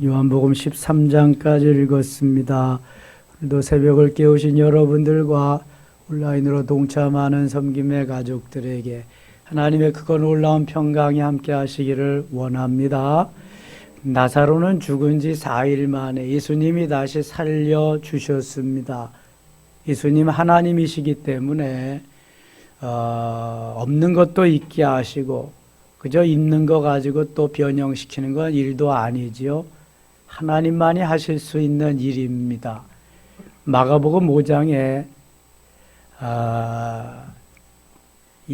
요한복음 13장까지 읽었습니다. 오늘도 새벽을 깨우신 여러분들과 온라인으로 동참하는 섬김의 가족들에게 하나님의 크고 놀라운 평강이 함께 하시기를 원합니다. 나사로는 죽은 지 4일 만에 예수님이 다시 살려주셨습니다. 예수님 하나님이시기 때문에 없는 것도 있게 하시고 그저 있는 거 가지고 또 변형시키는 건 일도 아니지요. 하나님만이 하실 수 있는 일입니다. 마가복음 5장에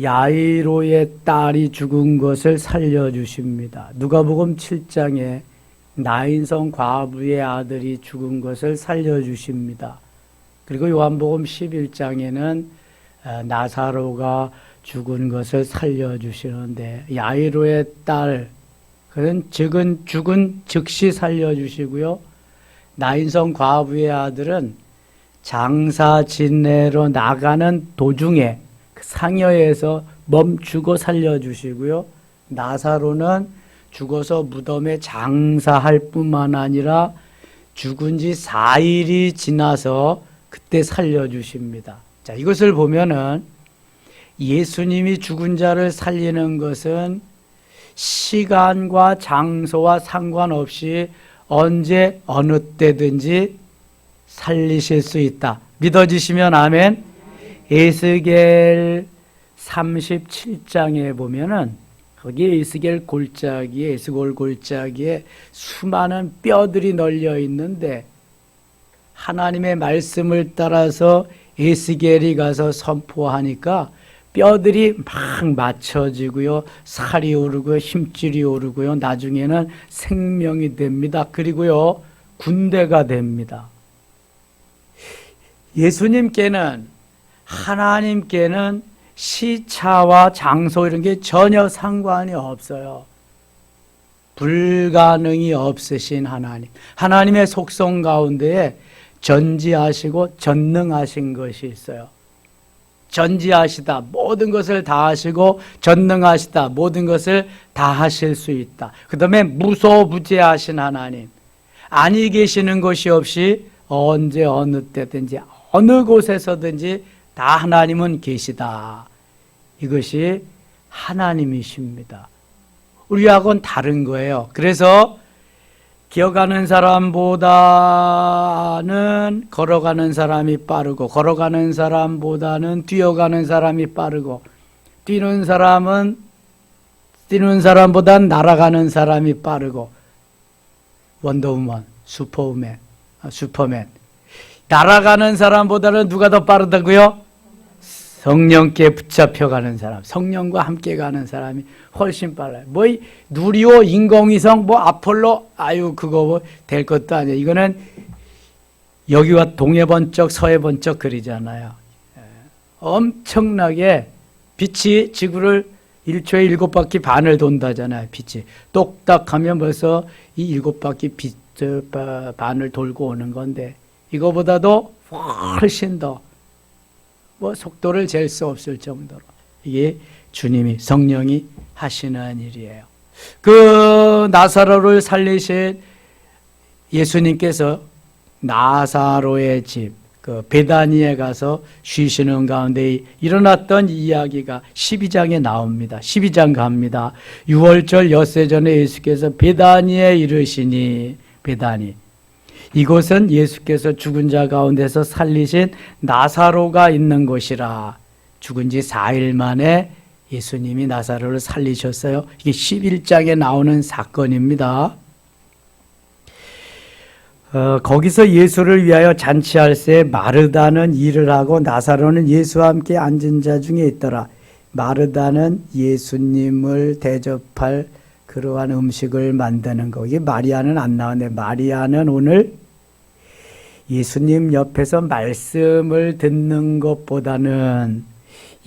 야이로의 딸이 죽은 것을 살려주십니다. 누가복음 7장에 나인성 과부의 아들이 죽은 것을 살려주십니다. 그리고 요한복음 11장에는 나사로가 죽은 것을 살려주시는데 야이로의 딸 그는 죽은 즉시 살려주시고요. 나인성 과부의 아들은 장사 진내로 나가는 도중에 상여에서 멈추고 살려주시고요. 나사로는 죽어서 무덤에 장사할 뿐만 아니라 죽은 지 4일이 지나서 그때 살려주십니다. 자, 이것을 보면은 예수님이 죽은 자를 살리는 것은 시간과 장소와 상관없이 언제 어느 때든지 살리실 수 있다. 믿어지시면 아멘. 에스겔 37장에 보면은 거기 에스겔 골짜기에 에스골 골짜기에 수많은 뼈들이 널려 있는데 하나님의 말씀을 따라서 에스겔이 가서 선포하니까 뼈들이 막 맞춰지고요. 살이 오르고요. 힘줄이 오르고요. 나중에는 생명이 됩니다. 그리고요. 군대가 됩니다. 예수님께는 하나님께는 시차와 장소 이런 게 전혀 상관이 없어요. 불가능이 없으신 하나님. 하나님의 속성 가운데에 전지하시고 전능하신 것이 있어요. 전지하시다. 모든 것을 다 하시고 전능하시다. 모든 것을 다 하실 수 있다. 그 다음에 무소부재하신 하나님. 아니 계시는 것이 없이 언제 어느 때든지 어느 곳에서든지 다 하나님은 계시다. 이것이 하나님이십니다. 우리하고는 다른 거예요. 그래서 기어가는 사람보다는 걸어가는 사람이 빠르고 걸어가는 사람보다는 뛰어가는 사람이 빠르고 뛰는 사람보다는 날아가는 사람이 빠르고 원더우먼, 슈퍼맨 날아가는 사람보다는 누가 더 빠르다고요? 성령께 붙잡혀가는 사람, 성령과 함께 가는 사람이 훨씬 빨라요. 뭐 누리호 인공위성 뭐 아폴로 그거 뭐 될 것도 아니에요. 이거는 여기와 동해 번쩍 서해 번쩍 그리잖아요. 엄청나게 빛이 지구를 1초에 7바퀴 반을 돈다잖아요. 빛이 똑딱하면 벌써 이 7바퀴 반을 돌고 오는 건데 이거보다도 훨씬 더 속도를 잴 수 없을 정도로 이게 주님이 성령이 하시는 일이에요. 그 나사로를 살리신 예수님께서 나사로의 집 그 베다니에 가서 쉬시는 가운데 일어났던 이야기가 12장에 나옵니다. 12장 갑니다. 6월절 엿새 전에 예수께서 베다니에 이르시니 베다니 이곳은 예수께서 죽은 자 가운데서 살리신 나사로가 있는 곳이라. 죽은 지 4일 만에 예수님이 나사로를 살리셨어요. 이게 11장에 나오는 사건입니다. 거기서 예수를 위하여 잔치할새 마르다는 일을 하고 나사로는 예수와 함께 앉은 자 중에 있더라. 마르다는 예수님을 대접할 그러한 음식을 만드는 거. 이게 마리아는 안 나오는데 마리아는 오늘 예수님 옆에서 말씀을 듣는 것보다는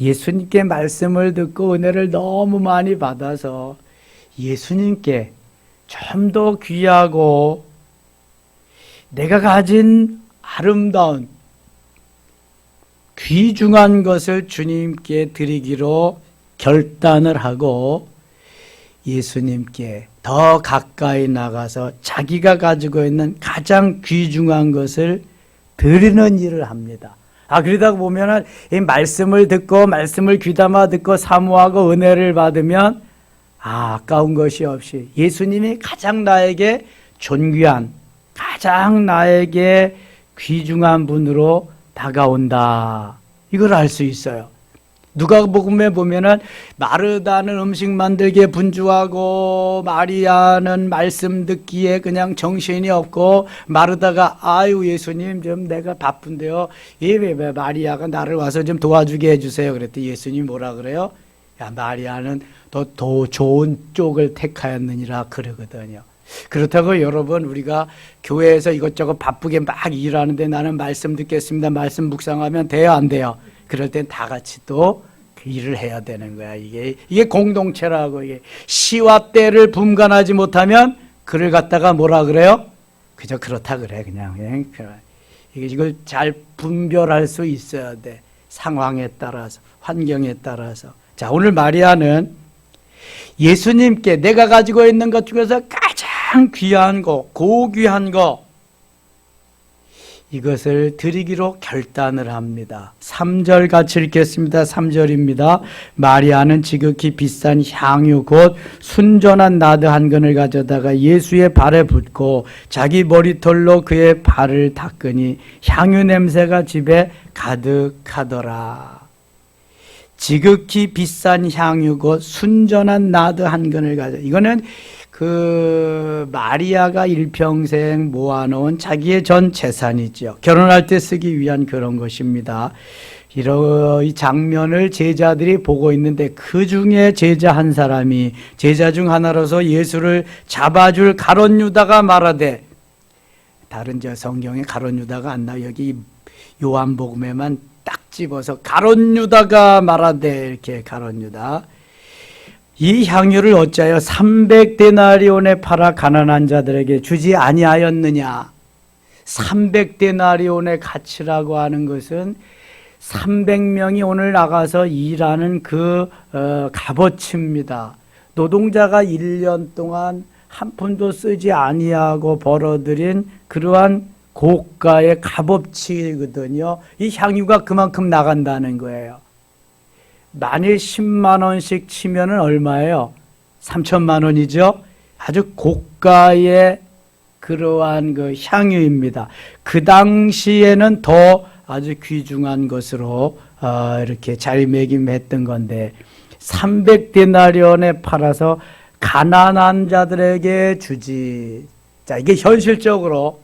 예수님께 말씀을 듣고 은혜를 너무 많이 받아서 예수님께 좀 더 귀하고 내가 가진 아름다운 귀중한 것을 주님께 드리기로 결단을 하고 예수님께 더 가까이 나가서 자기가 가지고 있는 가장 귀중한 것을 드리는 일을 합니다. 그러다 보면은 이 말씀을 듣고 말씀을 귀담아 듣고 사모하고 은혜를 받으면 아까운 것이 없이 예수님이 가장 나에게 존귀한, 가장 나에게 귀중한 분으로 다가온다. 이걸 알 수 있어요. 누가복음에 보면은 마르다는 음식 만들기에 분주하고 마리아는 말씀 듣기에 그냥 정신이 없고, 마르다가 아유 예수님 좀 내가 바쁜데요, 왜 마리아가 나를 와서 좀 도와주게 해주세요. 그랬더니 예수님이 뭐라 그래요? 야, 마리아는 더 좋은 쪽을 택하였느니라 그러거든요. 그렇다고 여러분, 우리가 교회에서 이것저것 바쁘게 막 일하는데 나는 말씀 듣겠습니다, 말씀 묵상하면 돼요, 안 돼요? 그럴 땐 다 같이 또 그 일을 해야 되는 거야. 이게 공동체라고. 이게 시와 때를 분간하지 못하면 그를 갖다가 뭐라 그래요? 그저 그렇다 그래. 그냥. 이걸 잘 분별할 수 있어야 돼. 상황에 따라서, 환경에 따라서. 자, 오늘 마리아는 예수님께 내가 가지고 있는 것 중에서 가장 귀한 거, 고귀한 거, 이것을 드리기로 결단을 합니다. 3절 같이 읽겠습니다. 3절입니다. 마리아는 지극히 비싼 향유 곧 순전한 나드 한 근을 가져다가 예수의 발에 붓고 자기 머리털로 그의 발을 닦으니 향유 냄새가 집에 가득하더라. 지극히 비싼 향유 곧 순전한 나드 한 근을 가져. 이거는 그 마리아가 일평생 모아놓은 자기의 전 재산이죠. 결혼할 때 쓰기 위한 그런 것입니다. 이 장면을 제자들이 보고 있는데 그 중에 제자 한 사람이, 제자 중 하나로서 예수를 잡아줄 가룟 유다가 말하되, 다른 성경에 가룟 유다가 안 나와요. 여기 요한복음에만 딱 집어서 가룟 유다가 말하되, 이렇게 가룟 유다. 이 향유를 어찌하여 300데나리온에 팔아 가난한 자들에게 주지 아니하였느냐. 300데나리온의 가치라고 하는 것은 300명이 오늘 나가서 일하는 그 값어치입니다. 노동자가 1년 동안 한 푼도 쓰지 아니하고 벌어들인 그러한 고가의 값어치거든요. 이 향유가 그만큼 나간다는 거예요. 만일 10만 원씩 치면은 얼마예요? 3천만 원이죠? 아주 고가의 그러한 그 향유입니다. 그 당시에는 더 아주 귀중한 것으로 이렇게 자리매김했던 건데 300데나리온에 팔아서 가난한 자들에게 주지. 자, 이게 현실적으로,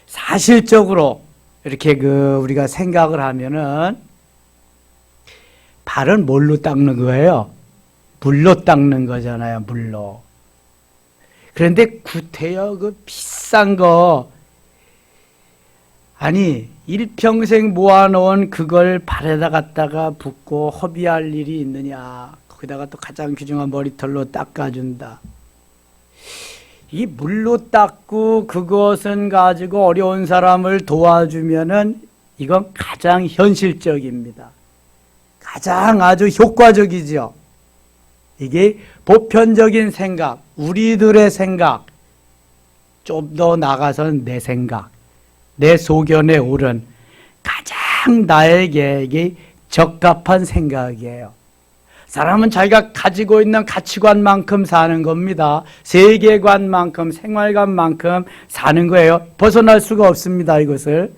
사실적으로 이렇게 우리가 생각을 하면은 발은 뭘로 닦는 거예요? 물로 닦는 거잖아요, 물로. 그런데 구태여 그 비싼 거, 아니 일평생 모아놓은 그걸 발에다 갖다가 붓고 허비할 일이 있느냐. 거기다가 또 가장 귀중한 머리털로 닦아준다. 이 물로 닦고 그것은 가지고 어려운 사람을 도와주면은 이건 가장 현실적입니다. 가장 아주 효과적이죠. 이게 보편적인 생각, 우리들의 생각, 좀 더 나가서는 내 생각, 내 소견에 오른 가장 나에게 이게 적합한 생각이에요. 사람은 자기가 가지고 있는 가치관만큼 사는 겁니다. 세계관만큼, 생활관만큼 사는 거예요. 벗어날 수가 없습니다, 이것을.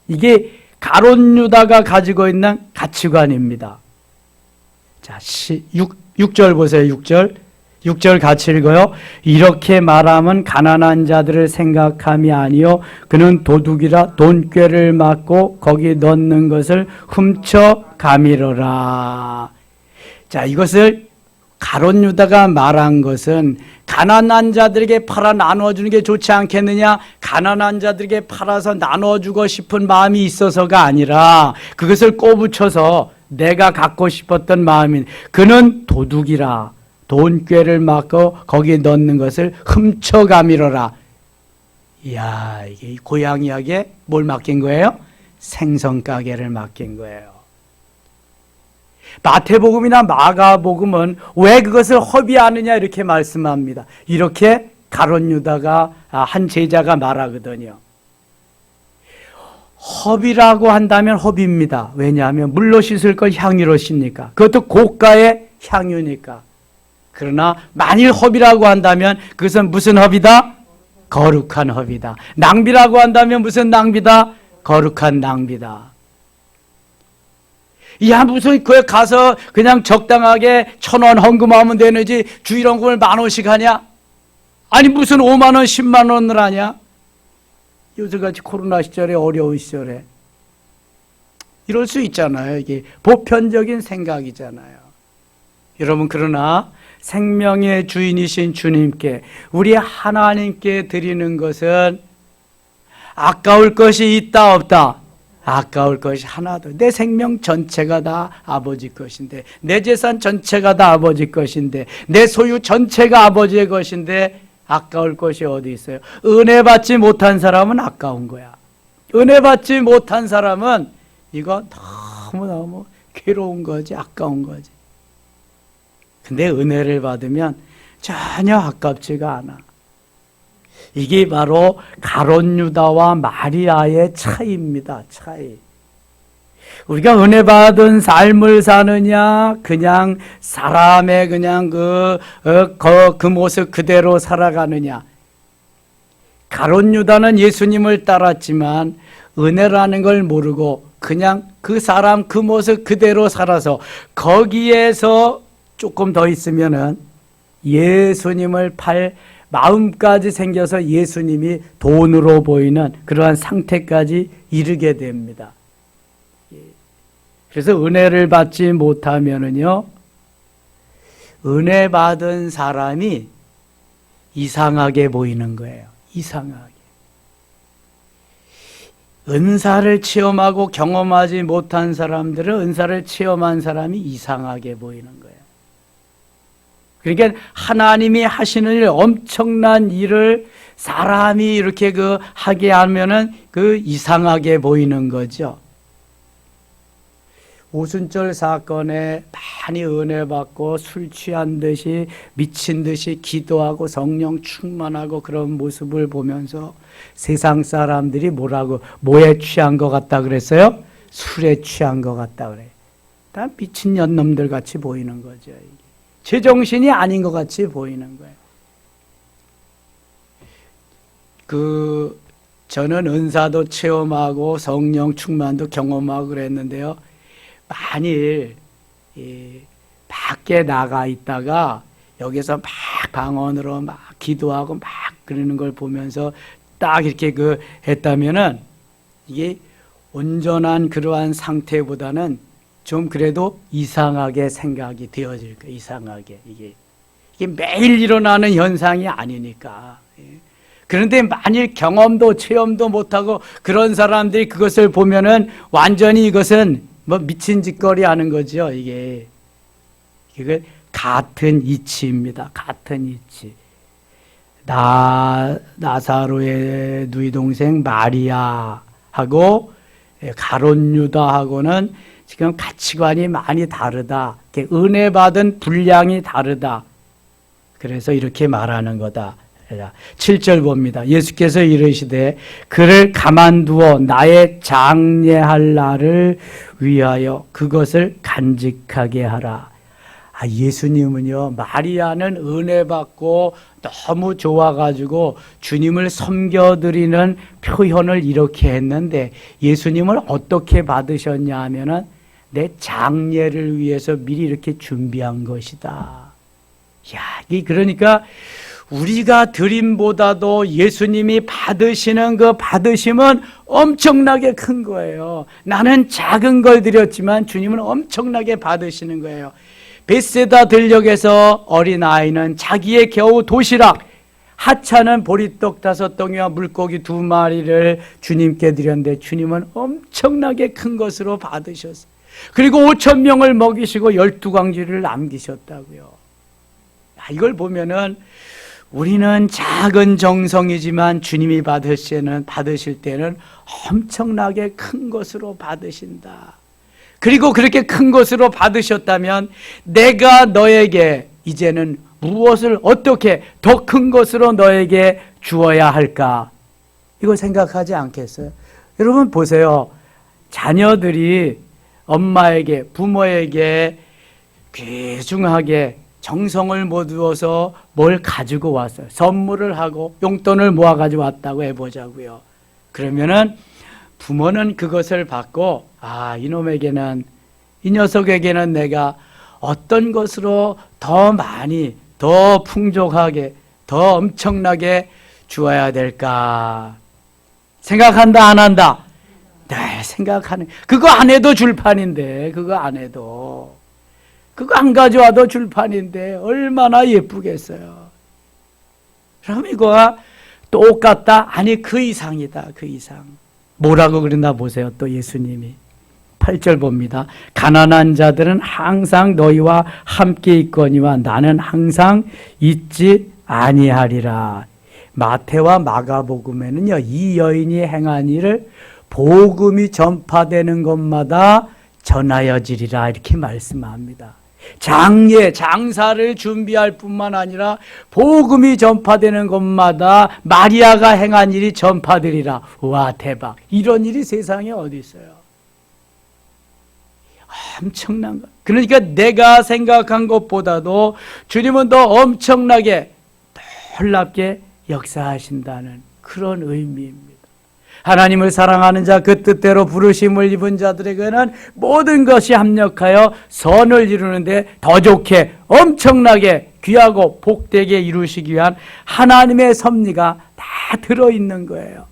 이게 가룟 유다가 가지고 있는 가치관입니다. 자, 6절 보세요. 6절 같이 읽어요. 이렇게 말하면 가난한 자들을 생각함이 아니요 그는 도둑이라 돈꾀를 맞고 거기 넣는 것을 훔쳐 가미러라. 자, 이것을 가룟 유다가 말한 것은 가난한 자들에게 팔아 나눠주는 게 좋지 않겠느냐, 가난한 자들에게 팔아서 나눠주고 싶은 마음이 있어서가 아니라 그것을 꼬부쳐서 내가 갖고 싶었던 마음인, 그는 도둑이라 돈꾀를 맞고 거기에 넣는 것을 훔쳐가미러라. 이야, 이게 고양이에게 뭘 맡긴 거예요? 생선 가게를 맡긴 거예요. 마태복음이나 마가복음은 왜 그것을 허비하느냐 이렇게 말씀합니다. 이렇게 가룟 유다가 한 제자가 말하거든요. 허비라고 한다면 허비입니다. 왜냐하면 물로 씻을 걸 향유로 씻니까. 그것도 고가의 향유니까. 그러나 만일 허비라고 한다면 그것은 무슨 허비다? 거룩한 허비다. 낭비라고 한다면 무슨 낭비다? 거룩한 낭비다. 야, 무슨 그에 가서 그냥 적당하게 1,000원 헌금하면 되는지 주일헌금을 10,000원씩 하냐? 아니 무슨 5만 원, 10만 원을 하냐? 요즘같이 코로나 시절에 어려운 시절에 이럴 수 있잖아요. 이게 보편적인 생각이잖아요. 여러분, 그러나 생명의 주인이신 주님께, 우리 하나님께 드리는 것은 아까울 것이 있다 없다? 아까울 것이 하나도. 내 생명 전체가 다 아버지 것인데, 내 재산 전체가 다 아버지 것인데, 내 소유 전체가 아버지의 것인데 아까울 것이 어디 있어요? 은혜 받지 못한 사람은 아까운 거야. 은혜 받지 못한 사람은 이거 너무너무 괴로운 거지, 아까운 거지. 근데 은혜를 받으면 전혀 아깝지가 않아. 이게 바로 가룟 유다와 마리아의 차이입니다. 차이. 우리가 은혜 받은 삶을 사느냐, 그냥 사람의 그냥 그 모습 그대로 살아가느냐. 가룟 유다는 예수님을 따랐지만 은혜라는 걸 모르고 그냥 그 사람 그 모습 그대로 살아서 거기에서 조금 더 있으면은 예수님을 팔 마음까지 생겨서 예수님이 돈으로 보이는 그러한 상태까지 이르게 됩니다. 그래서 은혜를 받지 못하면은요, 은혜 받은 사람이 이상하게 보이는 거예요. 이상하게. 은사를 체험하고 경험하지 못한 사람들은 은사를 체험한 사람이 이상하게 보이는 거예요. 그러니까 하나님이 하시는 일, 엄청난 일을 사람이 이렇게 하게 하면은 이상하게 보이는 거죠. 오순절 사건에 많이 은혜 받고 술 취한 듯이 미친 듯이 기도하고 성령 충만하고 그런 모습을 보면서 세상 사람들이 뭐에 취한 것 같다 그랬어요? 술에 취한 것 같다 그래요. 다 미친 년놈들 같이 보이는 거죠. 제정신이 아닌 것 같이 보이는 거예요. 저는 은사도 체험하고 성령 충만도 경험하고 그랬는데요. 만일 밖에 나가 있다가 여기서 막 방언으로 막 기도하고 막 그러는 걸 보면서 딱 이렇게 했다면은 이게 온전한 그러한 상태보다는 좀 그래도 이상하게 생각이 되어질 거예요. 이상하게. 이게 매일 일어나는 현상이 아니니까. 그런데 만일 경험도 체험도 못하고 그런 사람들이 그것을 보면은 완전히 이것은 미친 짓거리 하는 거죠. 이게 같은 이치입니다. 같은 이치. 나사로의 누이 동생 마리아하고 가룟 유다하고는 지금 가치관이 많이 다르다. 은혜 받은 분량이 다르다. 그래서 이렇게 말하는 거다. 7절 봅니다. 예수께서 이르시되 그를 가만두어 나의 장례할 날을 위하여 그것을 간직하게 하라. 예수님은요, 마리아는 은혜 받고 너무 좋아가지고 주님을 섬겨드리는 표현을 이렇게 했는데 예수님을 어떻게 받으셨냐 하면은 내 장례를 위해서 미리 이렇게 준비한 것이다. 그러니까 우리가 드림보다도 예수님이 받으시는 그 받으심은 엄청나게 큰 거예요. 나는 작은 걸 드렸지만 주님은 엄청나게 받으시는 거예요. 벳세다 들녘에서 어린아이는 자기의 겨우 도시락, 하찮은 보리떡 5덩이와 물고기 2마리를 주님께 드렸는데 주님은 엄청나게 큰 것으로 받으셨어요. 그리고 5,000명을 먹이시고 12광지를 남기셨다고요. 이걸 보면은 우리는 작은 정성이지만 주님이 받으실 때는 엄청나게 큰 것으로 받으신다. 그리고 그렇게 큰 것으로 받으셨다면 내가 너에게 이제는 무엇을 어떻게 더 큰 것으로 너에게 주어야 할까? 이거 생각하지 않겠어요? 여러분 보세요. 자녀들이 엄마에게, 부모에게 귀중하게 정성을 모두어서 뭘 가지고 왔어요. 선물을 하고 용돈을 모아가지고 왔다고 해보자고요. 그러면은 부모는 그것을 받고, 아, 이놈에게는, 이 녀석에게는 내가 어떤 것으로 더 많이, 더 풍족하게, 더 엄청나게 주어야 될까? 생각한다, 안 한다? 네, 생각하는. 그거 안 해도 줄판인데, 그거 안 해도. 그거 안 가져와도 줄판인데, 얼마나 예쁘겠어요. 그럼 이거와 똑같다? 아니, 그 이상이다, 그 이상. 뭐라고 그랬나 보세요, 또 예수님이. 8절 봅니다. 가난한 자들은 항상 너희와 함께 있거니와 나는 항상 있지 아니하리라. 마태와 마가복음에는요, 이 여인이 행한 일을 복음이 전파되는 곳마다 전하여지리라 이렇게 말씀합니다. 장사를 준비할 뿐만 아니라 복음이 전파되는 곳마다 마리아가 행한 일이 전파되리라. 와, 대박. 이런 일이 세상에 어디 있어요? 엄청난 것. 그러니까 내가 생각한 것보다도 주님은 더 엄청나게 놀랍게 역사하신다는 그런 의미입니다. 하나님을 사랑하는 자, 그 뜻대로 부르심을 입은 자들에게는 모든 것이 합력하여 선을 이루는데 더 좋게 엄청나게 귀하고 복되게 이루시기 위한 하나님의 섭리가 다 들어있는 거예요.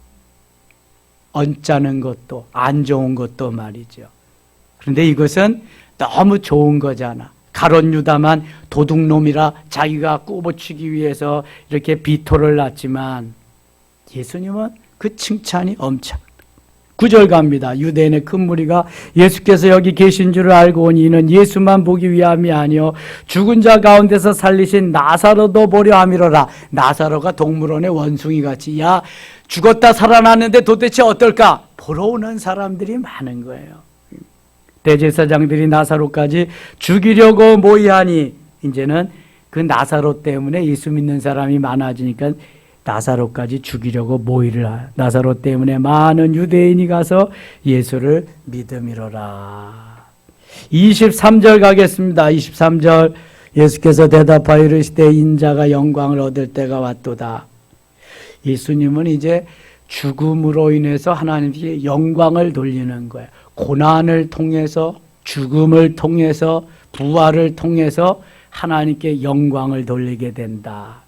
언짢은 것도 안 좋은 것도 말이죠. 그런데 이것은 너무 좋은 거잖아. 가룟 유다만 도둑놈이라 자기가 꼬부치기 위해서 이렇게 비토를 놨지만 예수님은 그 칭찬이 엄청. 9절 갑니다. 유대인의 큰 무리가 예수께서 여기 계신 줄을 알고 오니 이는 예수만 보기 위함이 아니요 죽은 자 가운데서 살리신 나사로도 보려 함이로라. 나사로가 동물원의 원숭이같이, 야, 죽었다 살아났는데 도대체 어떨까? 보러 오는 사람들이 많은 거예요. 대제사장들이 나사로까지 죽이려고 모이하니, 이제는 그 나사로 때문에 예수 믿는 사람이 많아지니까 나사로까지 죽이려고 모이를 하여 나사로 때문에 많은 유대인이 가서 예수를 믿음이로라. 23절 가겠습니다. 23절 예수께서 대답하여 이르시되 인자가 영광을 얻을 때가 왔도다. 예수님은 이제 죽음으로 인해서 하나님께 영광을 돌리는 거예요. 고난을 통해서, 죽음을 통해서, 부활을 통해서 하나님께 영광을 돌리게 된다.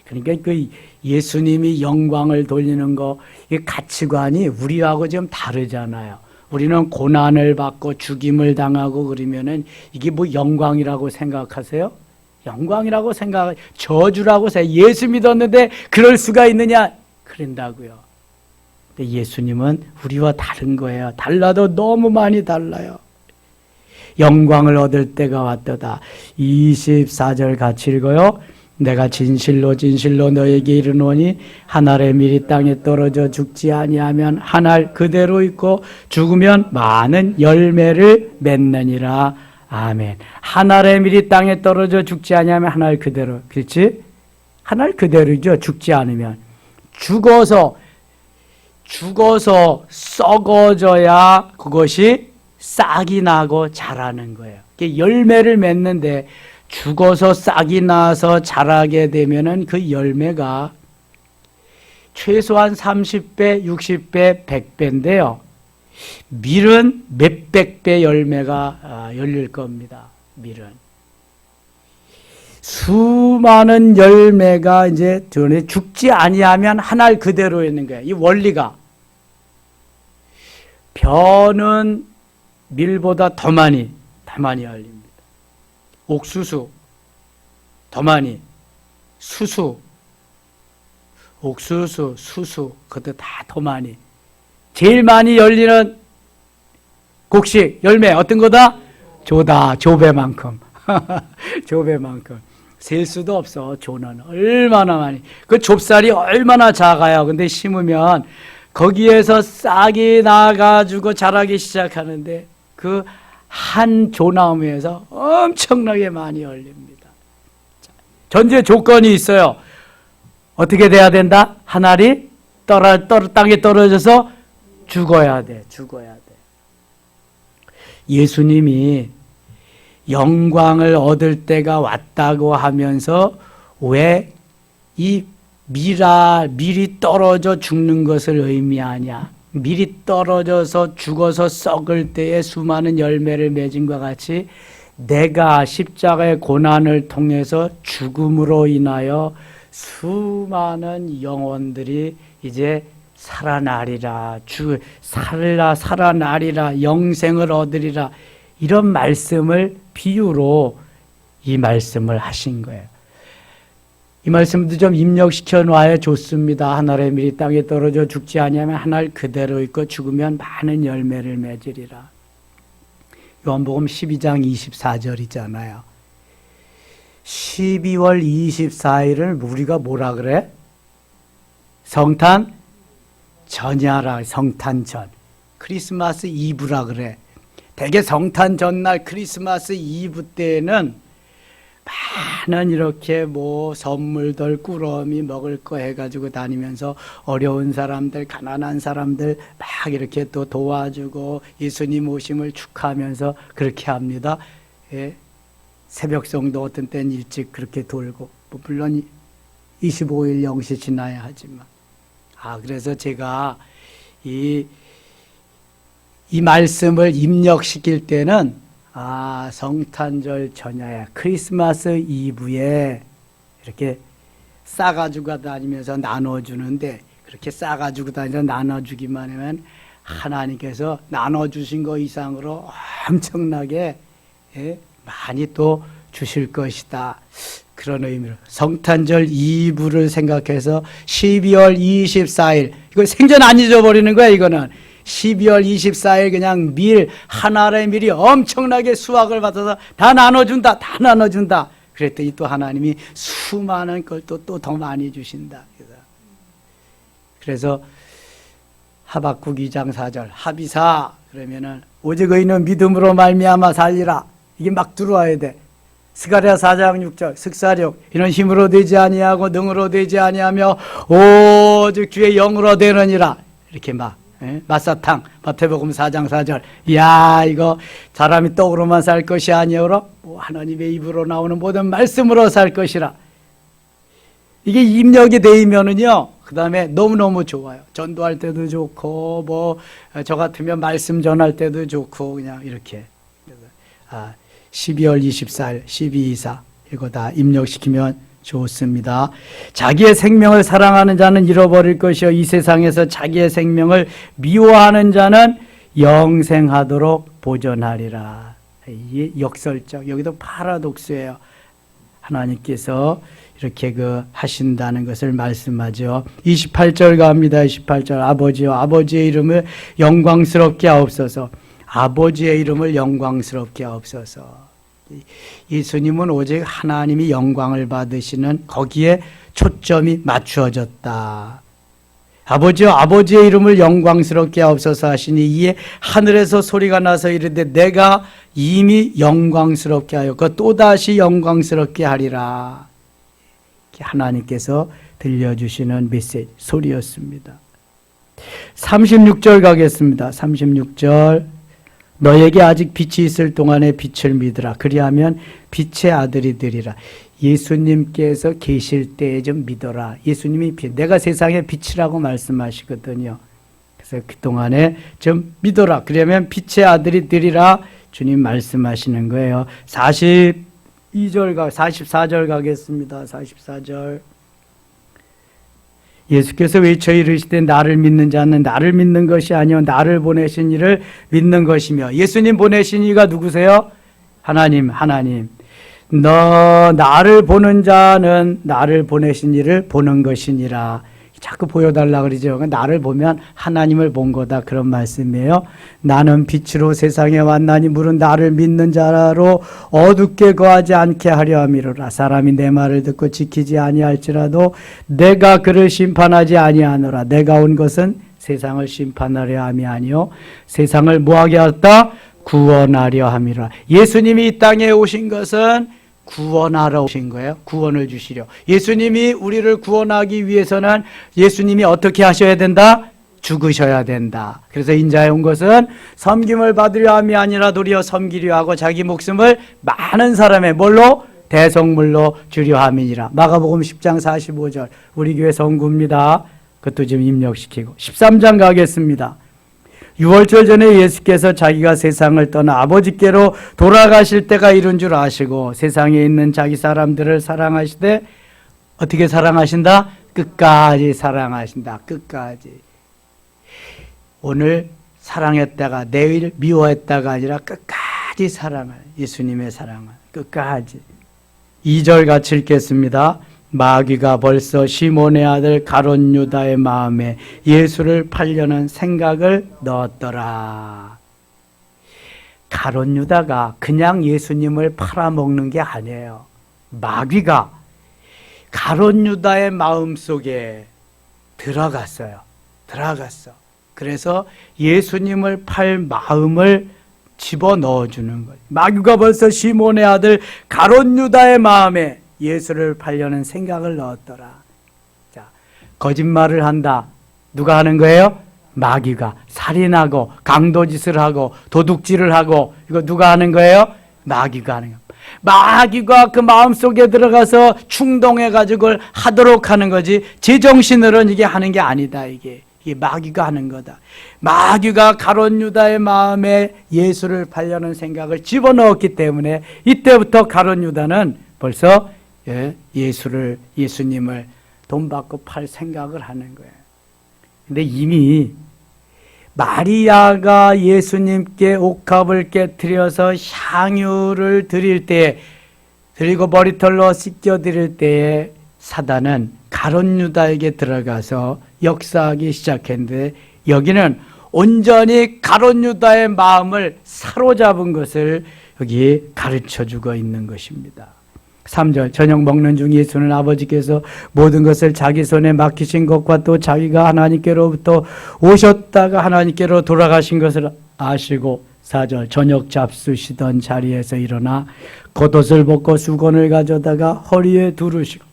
그러니까 그 예수님이 영광을 돌리는 거, 이 가치관이 우리하고 좀 다르잖아요. 우리는 고난을 받고 죽임을 당하고 그러면은 이게 뭐 영광이라고 생각하세요? 영광이라고 저주라고 예수 믿었는데 그럴 수가 있느냐? 그런다고요. 근데 예수님은 우리와 다른 거예요. 달라도 너무 많이 달라요. 영광을 얻을 때가 왔도다. 24절 같이 읽어요. 내가 진실로 진실로 너에게 이르노니 한 알의 밀이 땅에 떨어져 죽지 아니하면 한 알 그대로 있고 죽으면 많은 열매를 맺느니라. 아멘. 한 알의 밀이 땅에 떨어져 죽지 아니하면 한 알 그대로. 그렇지? 한 알 그대로죠. 죽지 않으면. 죽어서 썩어져야 그것이 싹이 나고 자라는 거예요. 열매를 맺는데 죽어서 싹이 나서 자라게 되면은 그 열매가 최소한 30배, 60배, 100배인데요. 밀은 몇백 배 열매가 열릴 겁니다. 밀은. 수많은 열매가 이제 죽지 아니하면 한 알 그대로 있는 거예요. 이 원리가. 벼는 밀보다 더 많이 열립니다. 옥수수 더 많이, 수수, 옥수수, 수수, 그것도 다 더 많이. 제일 많이 열리는 곡식, 열매 어떤 거다? 조다, 조배만큼. 조배만큼. 셀 수도 없어. 조는 얼마나 많이. 그 좁쌀이 얼마나 작아요. 근데 심으면 거기에서 싹이 나가지고 자라기 시작하는데 그 그 한 조나무에서 엄청나게 많이 열립니다. 전제 조건이 있어요. 어떻게 돼야 된다? 한 알이 땅에 떨어져서 죽어야 돼. 예수님이 영광을 얻을 때가 왔다고 하면서 왜 이 미리 떨어져 죽는 것을 의미하냐? 미리 떨어져서 죽어서 썩을 때에 수많은 열매를 맺은 것 같이 내가 십자가의 고난을 통해서 죽음으로 인하여 수많은 영혼들이 이제 살아나리라, 살아나리라, 영생을 얻으리라, 이런 말씀을 비유로 이 말씀을 하신 거예요. 이 말씀도 좀 입력시켜 놔야 좋습니다. 한 알의 밀이 땅에 떨어져 죽지 아니하면 한 알 그대로 있고 죽으면 많은 열매를 맺으리라. 요한복음 12장 24절이잖아요. 12월 24일을 우리가 뭐라 그래? 성탄 전야라, 성탄전. 크리스마스 이브라 그래. 대개 성탄 전날 크리스마스 이브 때에는 많은 이렇게 뭐 선물들, 꾸러미 먹을 거 해가지고 다니면서 어려운 사람들, 가난한 사람들 막 이렇게 또 도와주고 예수님 오심을 축하하면서 그렇게 합니다. 예. 새벽성도 어떤 때는 일찍 그렇게 돌고, 뭐 물론 25일 0시 지나야 하지만. 그래서 제가 이 말씀을 입력시킬 때는 성탄절 전야에 크리스마스 이브에 이렇게 싸가지고 다니면서 나눠주는데, 그렇게 싸가지고 다니면서 나눠주기만 하면 하나님께서 나눠주신 것 이상으로 엄청나게 많이 또 주실 것이다. 그런 의미로 성탄절 이브를 생각해서 12월 24일, 이거 생전 안 잊어버리는 거야. 이거는 12월 24일 그냥 한 알의 밀이 엄청나게 수확을 받아서 다 나눠준다. 그랬더니 또 하나님이 수많은 걸 또 더 많이 주신다. 그래서 하박국 2장 4절 합이사 그러면은 오직 의인은 믿음으로 말미암아 살리라. 이게 막 들어와야 돼. 스가랴 4장 6절 슥사력 이는 힘으로 되지 아니하고 능으로 되지 아니하며 오직 주의 영으로 되느니라. 이렇게 막 마사탕 마태복음 4장 4절. 이야, 이거 사람이 떡으로만 살 것이 아니오라 하나님의 입으로 나오는 모든 말씀으로 살 것이라. 이게 입력이 되면은요, 그 다음에 너무너무 좋아요. 전도할 때도 좋고 뭐 저 같으면 말씀 전할 때도 좋고 그냥 이렇게. 12월 24일 1224 이거 다 입력시키면 좋습니다. 자기의 생명을 사랑하는 자는 잃어버릴 것이요 이 세상에서 자기의 생명을 미워하는 자는 영생하도록 보존하리라. 이게 역설적, 여기도 파라독스예요. 하나님께서 이렇게 하신다는 것을 말씀하죠. 28절 갑니다. 28절 아버지여 아버지의 이름을 영광스럽게 하옵소서. 아버지의 이름을 영광스럽게 하옵소서. 예수님은 오직 하나님이 영광을 받으시는 거기에 초점이 맞추어졌다. 아버지여 아버지의 이름을 영광스럽게 하옵소서 하시니 이에 하늘에서 소리가 나서 이르되 내가 이미 영광스럽게 하였고 또다시 영광스럽게 하리라. 하나님께서 들려주시는 메시지 소리였습니다. 36절 가겠습니다. 36절 너에게 아직 빛이 있을 동안에 빛을 믿으라. 그리하면 빛의 아들이 되리라. 예수님께서 계실 때에 좀 믿어라. 예수님이 빛, 내가 세상의 빛이라고 말씀하시거든요. 그래서 그동안에 좀 믿어라. 그러면 빛의 아들이 되리라. 주님 말씀하시는 거예요. 44절 가겠습니다. 44절. 예수께서 외쳐 이르시되 나를 믿는 자는 나를 믿는 것이 아니요 나를 보내신 이를 믿는 것이며. 예수님 보내신 이가 누구세요? 하나님. 너 나를 보는 자는 나를 보내신 이를 보는 것이니라. 자꾸 보여달라 그러죠. 나를 보면 하나님을 본 거다, 그런 말씀이에요. 나는 빛으로 세상에 왔나니 물은 나를 믿는 자로 어둡게 거하지 않게 하려 함이로라. 사람이 내 말을 듣고 지키지 아니할지라도 내가 그를 심판하지 아니하노라. 내가 온 것은 세상을 심판하려 함이 아니요 세상을 뭐하게 하였다? 구원하려 함이라. 예수님이 이 땅에 오신 것은 구원하러 오신 거예요. 구원을 주시려. 예수님이 우리를 구원하기 위해서는 예수님이 어떻게 하셔야 된다? 죽으셔야 된다. 그래서 인자에 온 것은 섬김을 받으려 함이 아니라 도리어 섬기려 하고 자기 목숨을 많은 사람의 뭘로? 대속물로 주려 함이니라. 마가복음 10장 45절 우리 교회 성구입니다. 그것도 지금 입력시키고 13장 가겠습니다. 6월절 전에 예수께서 자기가 세상을 떠나 아버지께로 돌아가실 때가 이른 줄 아시고 세상에 있는 자기 사람들을 사랑하시되 어떻게 사랑하신다? 끝까지 사랑하신다. 끝까지. 오늘 사랑했다가 내일 미워했다가 아니라 끝까지 사랑을, 예수님의 사랑을 끝까지. 2절 같이 읽겠습니다. 마귀가 벌써 시몬의 아들 가룟 유다의 마음에 예수를 팔려는 생각을 넣었더라. 가룟 유다가 그냥 예수님을 팔아먹는 게 아니에요. 마귀가 가룟 유다의 마음속에 들어갔어요. 들어갔어. 그래서 예수님을 팔 마음을 집어넣어주는 거예요. 마귀가 벌써 시몬의 아들 가룟 유다의 마음에 예수를 팔려는 생각을 넣었더라. 자, 거짓말을 한다. 누가 하는 거예요? 마귀가. 살인하고 강도짓을 하고 도둑질을 하고 이거 누가 하는 거예요? 마귀가 하는 거예요. 마귀가 그 마음속에 들어가서 충동해가지고 하도록 하는 거지 제정신으로는 이게 하는 게 아니다. 이게 마귀가 하는 거다. 마귀가 가룟 유다의 마음에 예수를 팔려는 생각을 집어넣었기 때문에 이때부터 가룟 유다는 벌써 예수님을 돈 받고 팔 생각을 하는 거예요. 근데 이미 마리아가 예수님께 옥합을 깨트려서 향유를 드릴 때에, 그리고 머리털로 씻겨 드릴 때에 사단은 가룟 유다에게 들어가서 역사하기 시작했는데 여기는 온전히 가룟 유다의 마음을 사로잡은 것을 여기 가르쳐주고 있는 것입니다. 3절 저녁 먹는 중 예수는 아버지께서 모든 것을 자기 손에 맡기신 것과 또 자기가 하나님께로부터 오셨다가 하나님께로 돌아가신 것을 아시고 4절 저녁 잡수시던 자리에서 일어나 겉옷을 벗고 수건을 가져다가 허리에 두르시고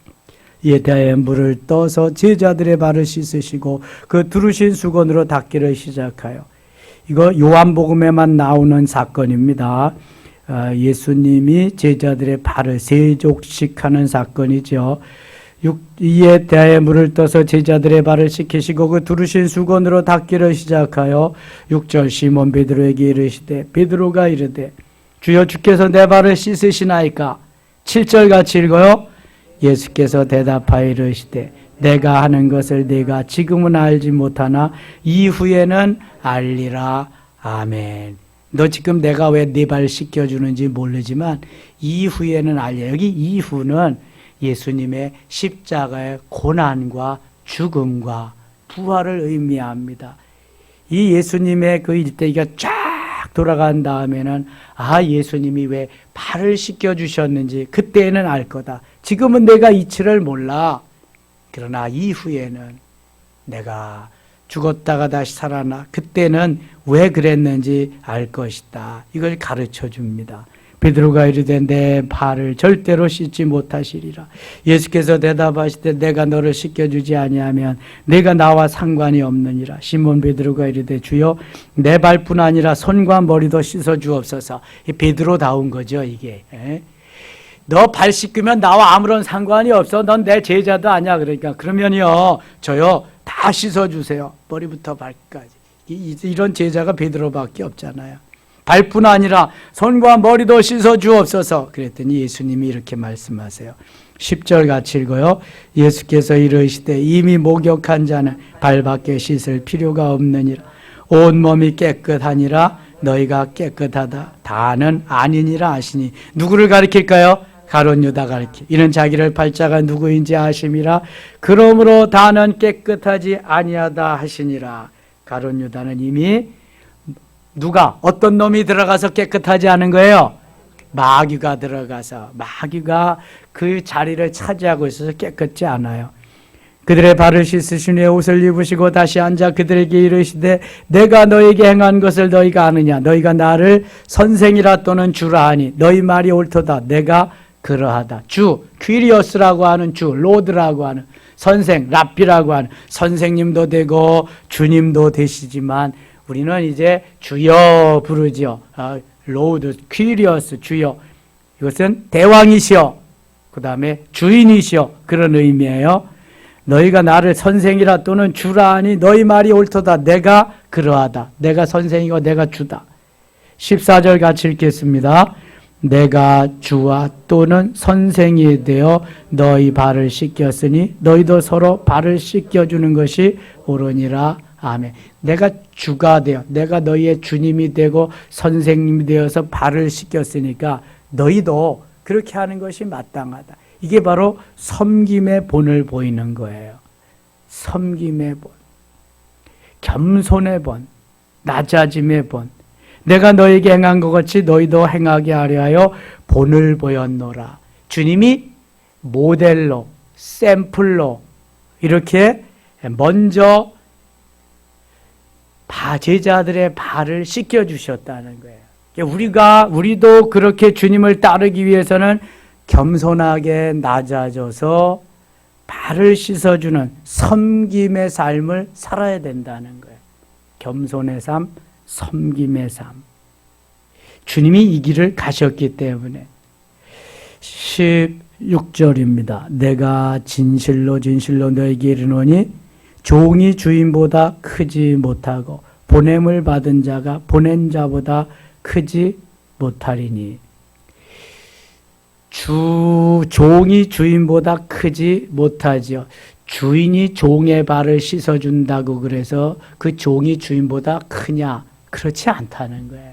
이에 대하여 물을 떠서 제자들의 발을 씻으시고 그 두르신 수건으로 닦기를 시작하여, 이거 요한복음에만 나오는 사건입니다. 예수님이 제자들의 발을 세족식하는 사건이죠. 이에 대하여 물을 떠서 제자들의 발을 씻기시고 그 두르신 수건으로 닦기를 시작하여 6절 시몬 베드로에게 이르시되 베드로가 이르되 주여 주께서 내 발을 씻으시나이까. 7절 같이 읽어요. 예수께서 대답하여 이르시되 내가 하는 것을 네가 지금은 알지 못하나 이후에는 알리라. 아멘. 너 지금 내가 왜 네 발 씻겨주는지 모르지만 이후에는 알려. 여기 이후는 예수님의 십자가의 고난과 죽음과 부활을 의미합니다. 이 예수님의 그 일대기가 쫙 돌아간 다음에는 예수님이 왜 발을 씻겨주셨는지 그때는 알 거다. 지금은 내가 이치를 몰라. 그러나 이후에는 내가 죽었다가 다시 살아나 그때는 왜 그랬는지 알 것이다. 이걸 가르쳐 줍니다. 베드로가 이르되 내 발을 절대로 씻지 못하시리라. 예수께서 대답하시되 내가 너를 씻겨주지 아니하면 내가 나와 상관이 없느니라. 시몬 베드로가 이르되 주여 내 발뿐 아니라 손과 머리도 씻어 주옵소서. 베드로다운 거죠 이게. 너 발 씻으면 나와 아무런 상관이 없어. 넌 내 제자도 아니야. 그러니까 그러면요 저요 다 씻어주세요. 머리부터 발까지. 이런 제자가 베드로밖에 없잖아요. 발뿐 아니라 손과 머리도 씻어 주옵소서. 그랬더니 예수님이 이렇게 말씀하세요. 10절 같이 읽어요. 예수께서 이르시되 이미 목욕한 자는 발밖에 씻을 필요가 없느니라. 온몸이 깨끗하니라. 너희가 깨끗하다. 다는 아니니라 하시니. 누구를 가리킬까요? 가룟 유다 가리키. 이는 자기를 팔 자가 누구인지 아심이라. 그러므로 다는 깨끗하지 아니하다 하시니라. 가룟 유다는 이미 누가 어떤 놈이 들어가서 깨끗하지 않은 거예요? 마귀가 들어가서 마귀가 그 자리를 차지하고 있어서 깨끗지 않아요. 그들의 발을 씻으신 후에 옷을 입으시고 다시 앉아 그들에게 이르시되 내가 너에게 행한 것을 너희가 아느냐. 너희가 나를 선생이라 또는 주라 하니 너희 말이 옳도다. 내가 그러하다. 주, 퀴리어스라고 하는 주, 로드라고 하는 선생, 랍비라고 하는 선생님도 되고 주님도 되시지만 우리는 이제 주여 부르죠. 로드, 퀴리어스, 주여. 이것은 대왕이시여, 그 다음에 주인이시여, 그런 의미예요. 너희가 나를 선생이라 또는 주라 하니 너희 말이 옳도다. 내가 그러하다. 내가 선생이고 내가 주다. 14절 같이 읽겠습니다. 내가 주와 또는 선생이 되어 너희 발을 씻겼으니 너희도 서로 발을 씻겨주는 것이 옳으니라. 아멘. 내가 주가 되어 내가 너희의 주님이 되고 선생님이 되어서 발을 씻겼으니까 너희도 그렇게 하는 것이 마땅하다. 이게 바로 섬김의 본을 보이는 거예요. 섬김의 본, 겸손의 본, 낮아짐의 본. 내가 너에게 행한 것 같이 너희도 행하게 하려 하여 본을 보였노라. 주님이 모델로, 샘플로 이렇게 먼저 제자들의 발을 씻겨주셨다는 거예요. 우리도 그렇게 주님을 따르기 위해서는 겸손하게 낮아져서 발을 씻어주는 섬김의 삶을 살아야 된다는 거예요. 겸손의 삶, 섬김의 삶. 주님이 이 길을 가셨기 때문에. 16절입니다. 내가 진실로 진실로 너에게 이르노니 종이 주인보다 크지 못하고 보냄을 받은 자가 보낸 자보다 크지 못하리니. 종이 주인보다 크지 못하지요. 주인이 종의 발을 씻어준다고 그래서 그 종이 주인보다 크냐? 그렇지 않다는 거예요.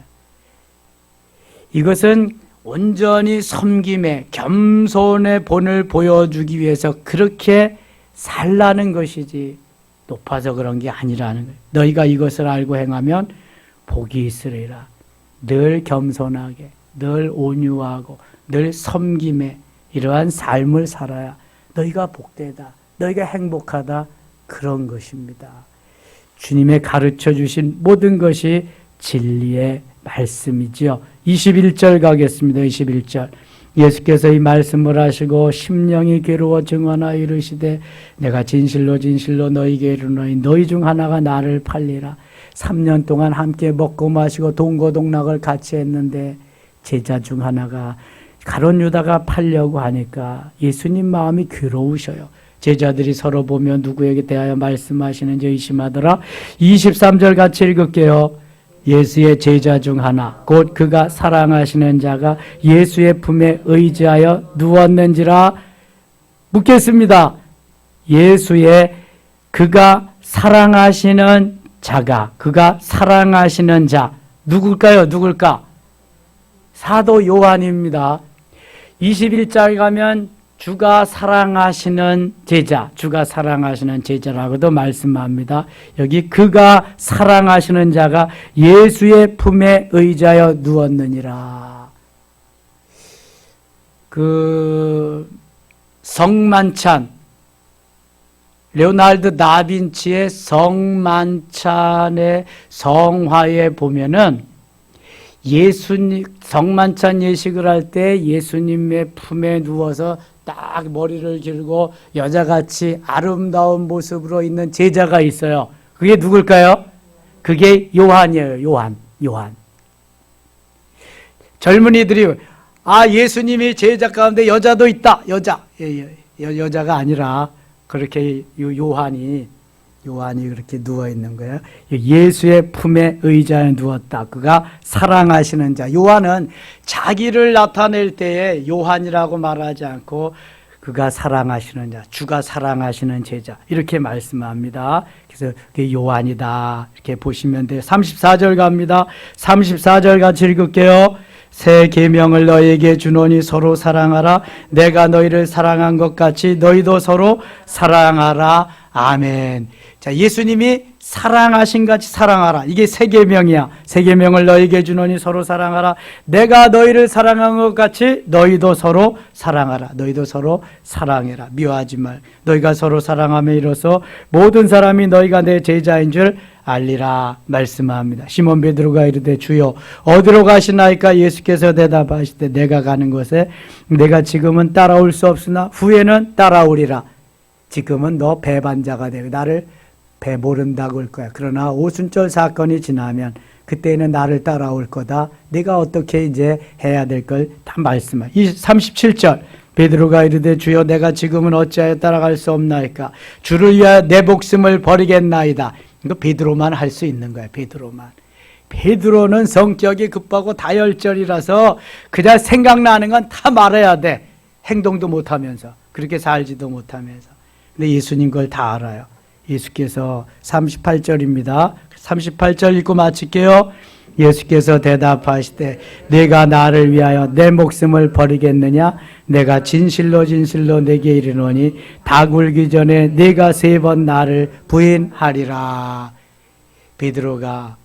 이것은 온전히 섬김의 겸손의 본을 보여주기 위해서 그렇게 살라는 것이지 높아서 그런 게 아니라는 거예요. 너희가 이것을 알고 행하면 복이 있으리라. 늘 겸손하게, 늘 온유하고, 늘 섬김에 이러한 삶을 살아야 너희가 복되다, 너희가 행복하다, 그런 것입니다. 주님의 가르쳐 주신 모든 것이 진리의 말씀이지요. 21절 가겠습니다. 21절. 예수께서 이 말씀을 하시고 심령이 괴로워 증언하 이르시되 내가 진실로 진실로 너희에게 이르노니 너희 중 하나가 나를 팔리라. 3년 동안 함께 먹고 마시고 동거동락을 같이 했는데 제자 중 하나가 가룟 유다가 팔려고 하니까 예수님 마음이 괴로우셔요. 제자들이 서로 보며 누구에게 대하여 말씀하시는지 의심하더라. 23절 같이 읽을게요. 예수의 제자 중 하나 곧 그가 사랑하시는 자가 예수의 품에 의지하여 누웠는지라. 묻겠습니다. 예수의 그가 사랑하시는 자가 그가 사랑하시는 자 누굴까요? 누굴까? 사도 요한입니다. 21절 가면 주가 사랑하시는 제자, 주가 사랑하시는 제자라고도 말씀합니다. 여기 그가 사랑하시는 자가 예수의 품에 의지하여 누웠느니라. 그 성만찬, 레오나르도 다빈치의 성만찬의 성화에 보면은 예수님 성만찬 예식을 할 때 예수님의 품에 누워서 딱 머리를 길고 여자같이 아름다운 모습으로 있는 제자가 있어요. 그게 누굴까요? 그게 요한이에요. 요한. 젊은이들이 예수님이 제자 가운데 여자도 있다. 여자가 아니라 그렇게 요한이 그렇게 누워있는 거예요. 예수의 품에 의자에 누웠다. 그가 사랑하시는 자. 요한은 자기를 나타낼 때에 요한이라고 말하지 않고 그가 사랑하시는 자, 주가 사랑하시는 제자 이렇게 말씀합니다. 그래서 그게 요한이다 이렇게 보시면 돼요. 34절 갑니다. 34절 같이 읽을게요. 새 계명을 너희에게 주노니 서로 사랑하라. 내가 너희를 사랑한 것 같이 너희도 서로 사랑하라. 아멘. 자, 예수님이 사랑하신 같이 사랑하라. 이게 새 계명이야. 새 계명을 너희에게 주노니 서로 사랑하라. 내가 너희를 사랑한 것 같이 너희도 서로 사랑하라. 너희도 서로 사랑해라. 미워하지 말. 너희가 서로 사랑하며 이로써 모든 사람이 너희가 내 제자인 줄 알리라 말씀합니다. 시몬 베드로가 이르되 주여 어디로 가시나이까? 예수께서 대답하시되 내가 가는 곳에 내가 지금은 따라올 수 없으나 후에는 따라오리라. 지금은 너 배반자가 되고 나를 배 모른다고 할 거야. 그러나 오순절 사건이 지나면 그때는 나를 따라올 거다. 네가 어떻게 이제 해야 될 걸 다 말씀해. 37절 베드로가 이르되 주여 내가 지금은 어찌하여 따라갈 수 없나이까? 주를 위하여 내 목숨을 버리겠나이다. 이거 베드로만 할 수 있는 거야. 베드로만. 베드로는 성격이 급하고 다혈절이라서 그냥 생각나는 건 다 말해야 돼. 행동도 못하면서 그렇게 살지도 못하면서. 근데 예수님 그걸 다 알아요. 예수께서 38절입니다. 38절 읽고 마칠게요. 예수께서 대답하시되 내가 나를 위하여 내 목숨을 버리겠느냐? 내가 진실로 진실로 내게 이르노니 닭 울기 전에 네가 3번 나를 부인하리라. 베드로가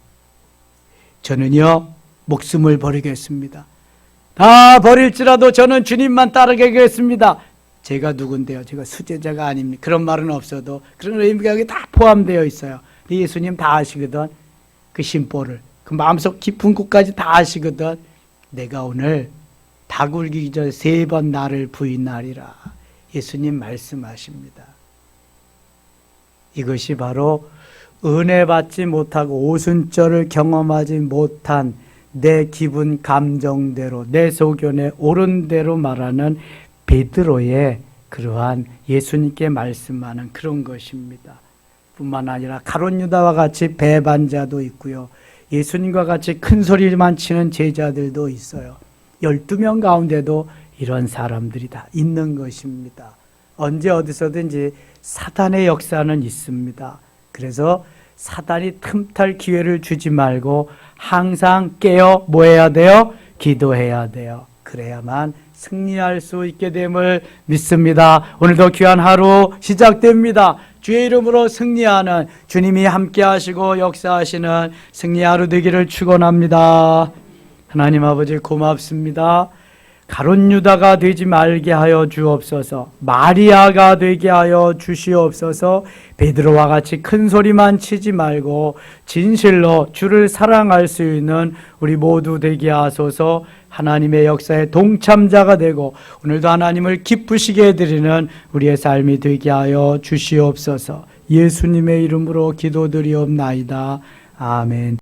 저는요 목숨을 버리겠습니다. 다 버릴지라도 저는 주님만 따르겠습니다. 제가 누군데요? 제가 수제자가 아닙니다. 그런 말은 없어도 그런 의미가 여기 다 포함되어 있어요. 예수님 다 아시거든. 그 심보를. 그 마음속 깊은 곳까지 다 아시거든. 내가 오늘 닭 울기 전에 3번 나를 부인하리라. 예수님 말씀하십니다. 이것이 바로 은혜 받지 못하고 오순절을 경험하지 못한 내 기분 감정대로 내 소견에 옳은 대로 말하는 베드로의 그러한 예수님께 말씀하는 그런 것입니다. 뿐만 아니라 가룟 유다와 같이 배반자도 있고요. 예수님과 같이 큰 소리만 치는 제자들도 있어요. 12명 가운데도 이런 사람들이 다 있는 것입니다. 언제 어디서든지 사단의 역사는 있습니다. 그래서 사단이 틈탈 기회를 주지 말고 항상 깨어 뭐 해야 돼요? 기도해야 돼요. 그래야만 승리할 수 있게 됨을 믿습니다. 오늘도 귀한 하루 시작됩니다. 주의 이름으로 승리하는 주님이 함께 하시고 역사하시는 승리 하루 되기를 축원합니다. 하나님 아버지 고맙습니다. 가룟 유다가 되지 말게 하여 주옵소서. 마리아가 되게 하여 주시옵소서. 베드로와 같이 큰 소리만 치지 말고 진실로 주를 사랑할 수 있는 우리 모두 되게 하소서. 하나님의 역사에 동참자가 되고 오늘도 하나님을 기쁘시게 해드리는 우리의 삶이 되게 하여 주시옵소서. 예수님의 이름으로 기도드리옵나이다. 아멘.